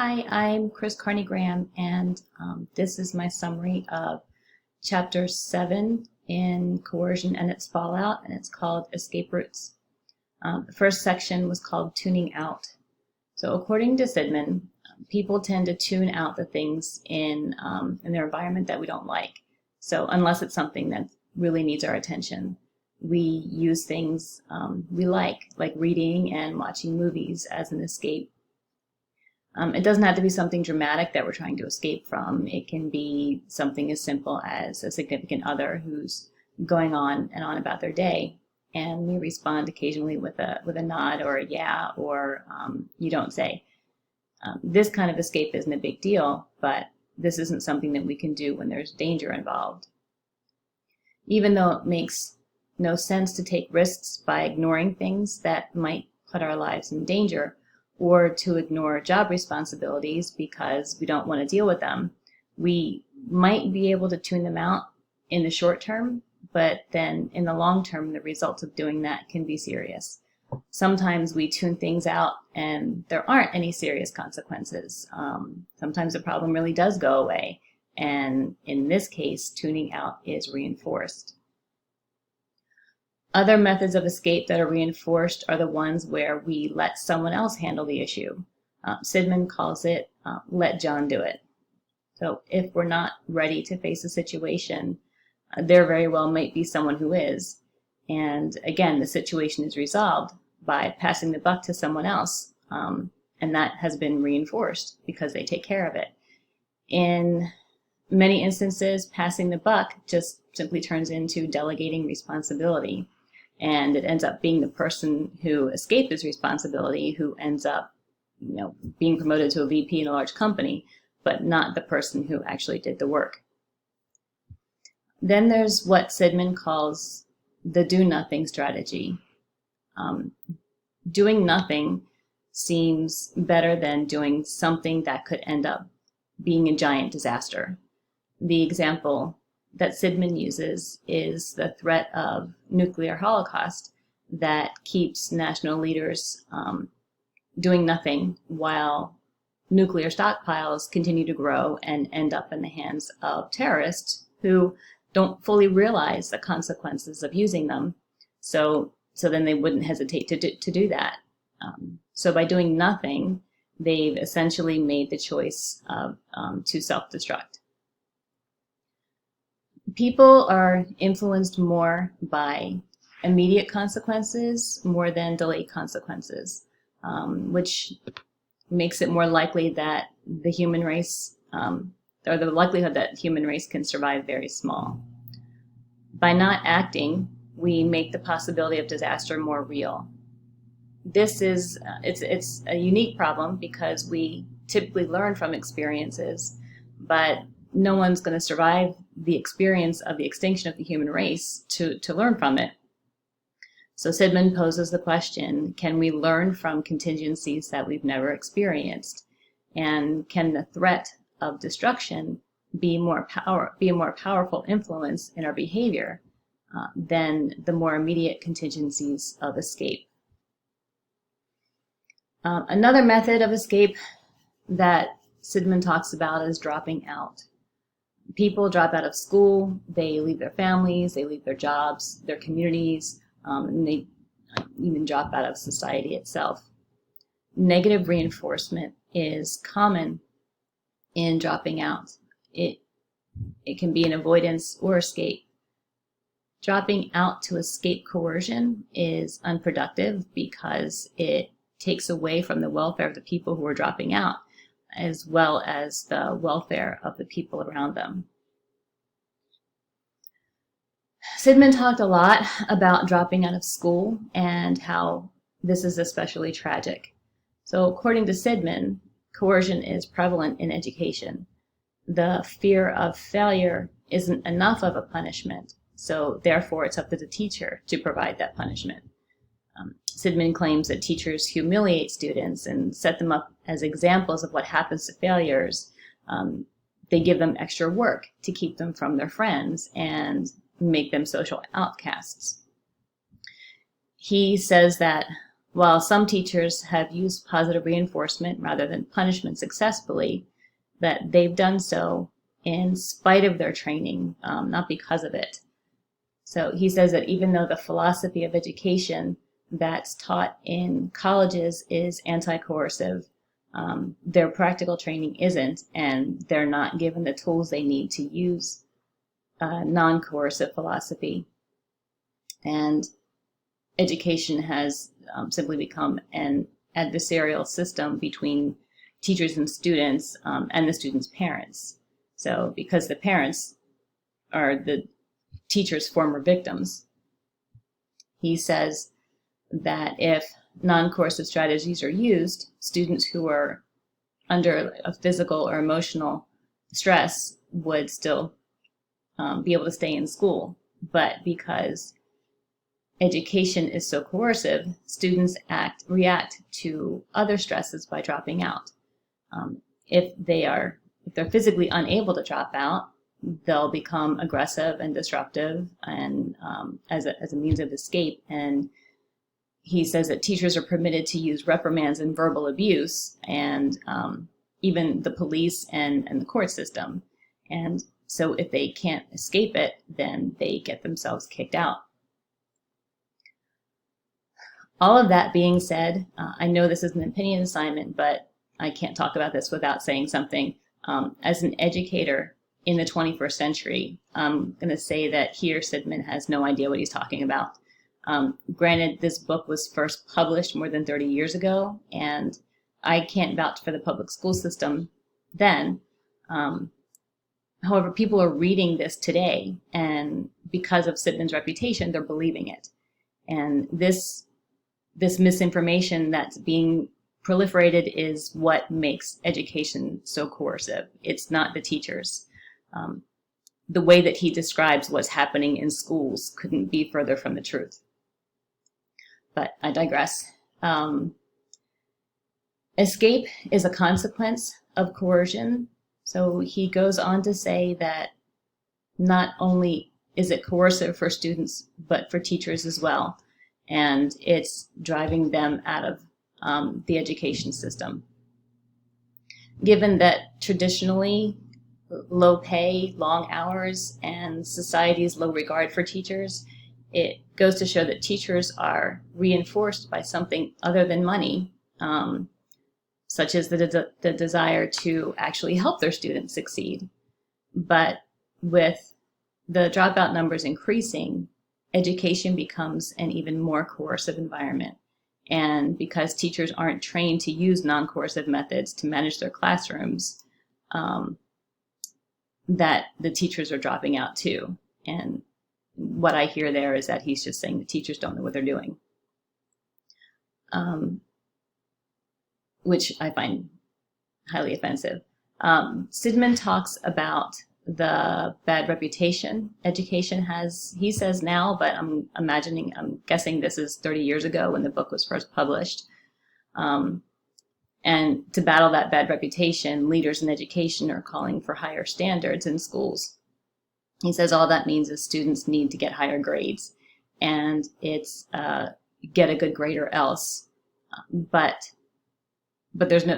Hi, I'm Chris Carney Graham, and this is my summary of Chapter 7 in Coercion and its Fallout, and it's called Escape Routes. The first section was called Tuning Out. So according to Sidman, people tend to tune out the things in their environment that we don't like. So unless it's something that really needs our attention, we use things we like reading and watching movies as an escape. It doesn't have to be something dramatic that we're trying to escape from. It can be something as simple as a significant other who's going on and on about their day, and we respond occasionally with a nod or a yeah or you don't say. This kind of escape isn't a big deal, but this isn't something that we can do when there's danger involved. Even though it makes no sense to take risks by ignoring things that might put our lives in danger, or to ignore job responsibilities because we don't want to deal with them, we might be able to tune them out in the short term, but then in the long term, the results of doing that can be serious. Sometimes we tune things out and there aren't any serious consequences. Sometimes the problem really does go away, and in this case, tuning out is reinforced. Other methods of escape that are reinforced are the ones where we let someone else handle the issue. Sidman calls it let John do it. So if we're not ready to face a situation, there very well might be someone who is. And again, the situation is resolved by passing the buck to someone else. And that has been reinforced because they take care of it. In many instances, passing the buck just simply turns into delegating responsibility. And it ends up being the person who escaped his responsibility who ends up, being promoted to a VP in a large company, but not the person who actually did the work. Then there's what Sidman calls the do-nothing strategy. Doing nothing seems better than doing something that could end up being a giant disaster. The example that Sidman uses is the threat of nuclear holocaust that keeps national leaders doing nothing while nuclear stockpiles continue to grow and end up in the hands of terrorists who don't fully realize the consequences of using them. So then they wouldn't hesitate to do that. So by doing nothing, they've essentially made the choice of to self-destruct. People are influenced more by immediate consequences more than delayed consequences, which makes it more likely that the human race, or the likelihood that human race can survive, very small. By not acting, we make the possibility of disaster more real. This is, it's a unique problem because we typically learn from experiences, but no one's going to survive the experience of the extinction of the human race to learn from it. So Sidman poses the question, can we learn from contingencies that we've never experienced? And can the threat of destruction be a more powerful influence in our behavior than the more immediate contingencies of escape? Another method of escape that Sidman talks about is dropping out. People drop out of school, they leave their families, they leave their jobs, their communities, and they even drop out of society itself. Negative reinforcement is common in dropping out. It can be an avoidance or escape. Dropping out to escape coercion is unproductive because it takes away from the welfare of the people who are dropping out, as well as the welfare of the people around them. Sidman talked a lot about dropping out of school and how this is especially tragic. So according to Sidman, coercion is prevalent in education. The fear of failure isn't enough of a punishment, so therefore it's up to the teacher to provide that punishment. Sidman claims that teachers humiliate students and set them up as examples of what happens to failures. They give them extra work to keep them from their friends and make them social outcasts. He says that while some teachers have used positive reinforcement rather than punishment successfully, that they've done so in spite of their training, not because of it. So he says that even though the philosophy of education that's taught in colleges is anti-coercive, their practical training isn't, and they're not given the tools they need to use non-coercive philosophy. And education has simply become an adversarial system between teachers and students, and the students' parents. So because the parents are the teachers' former victims, he says that if non-coercive strategies are used, students who are under a physical or emotional stress would still be able to stay in school. But because education is so coercive, students react to other stresses by dropping out. If they're physically unable to drop out, they'll become aggressive and disruptive, and as a means of escape. And he says that teachers are permitted to use reprimands and verbal abuse, and even the police and the court system. And so if they can't escape it, then they get themselves kicked out. All of that being said, I know this is an opinion assignment, but I can't talk about this without saying something. As an educator in the 21st century, I'm going to say that here Sidman has no idea what he's talking about. Granted, this book was first published more than 30 years ago, and I can't vouch for the public school system then. However, people are reading this today, and because of Sidman's reputation, they're believing it. And this misinformation that's being proliferated is what makes education so coercive. It's not the teachers. The way that he describes what's happening in schools couldn't be further from the truth. But I digress. Escape is a consequence of coercion. So he goes on to say that not only is it coercive for students, but for teachers as well. And it's driving them out of the education system. Given that traditionally low pay, long hours, and society's low regard for teachers, it goes to show that teachers are reinforced by something other than money, such as the desire to actually help their students succeed. But with the dropout numbers increasing, education becomes an even more coercive environment. And because teachers aren't trained to use non-coercive methods to manage their classrooms, that the teachers are dropping out too. And what I hear there is that he's just saying the teachers don't know what they're doing, which I find highly offensive. Sidman talks about the bad reputation education has, he says now, but I'm guessing this is 30 years ago when the book was first published. And to battle that bad reputation, leaders in education are calling for higher standards in schools. He says all that means is students need to get higher grades, and it's get a good grade or else. But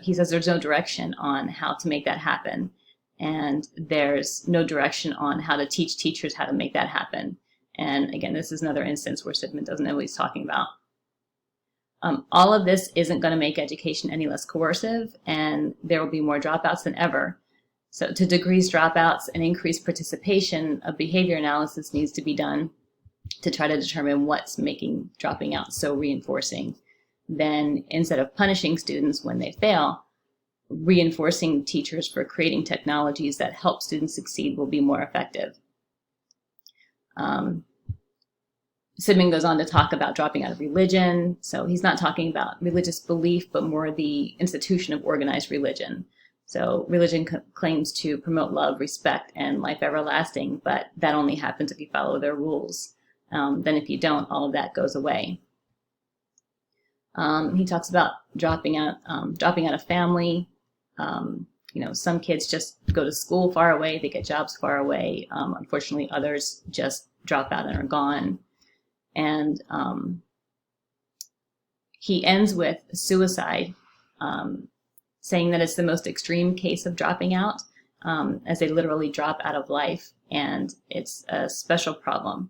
he says there's no direction on how to make that happen. And there's no direction on how to teach teachers how to make that happen. And again, this is another instance where Sidman doesn't know what he's talking about. All of this isn't going to make education any less coercive, and there will be more dropouts than ever. So to decrease dropouts and increase participation, a behavior analysis needs to be done to try to determine what's making dropping out so reinforcing. Then instead of punishing students when they fail, reinforcing teachers for creating technologies that help students succeed will be more effective. Sidman goes on to talk about dropping out of religion. So he's not talking about religious belief, but more the institution of organized religion. So religion claims to promote love, respect, and life everlasting, but that only happens if you follow their rules. Then if you don't, all of that goes away. He talks about dropping out of family. Some kids just go to school far away, they get jobs far away. Unfortunately, others just drop out and are gone. And He ends with suicide, saying that it's the most extreme case of dropping out, as they literally drop out of life, and it's a special problem.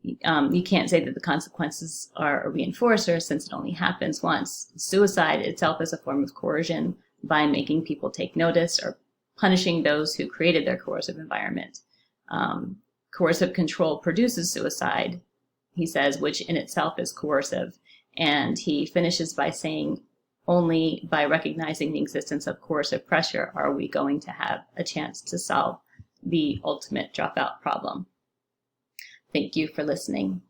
You can't say that the consequences are a reinforcer since it only happens once. Suicide itself is a form of coercion by making people take notice or punishing those who created their coercive environment. Coercive control produces suicide, he says, which in itself is coercive. And he finishes by saying, only by recognizing the existence of coercive pressure are we going to have a chance to solve the ultimate dropout problem. Thank you for listening.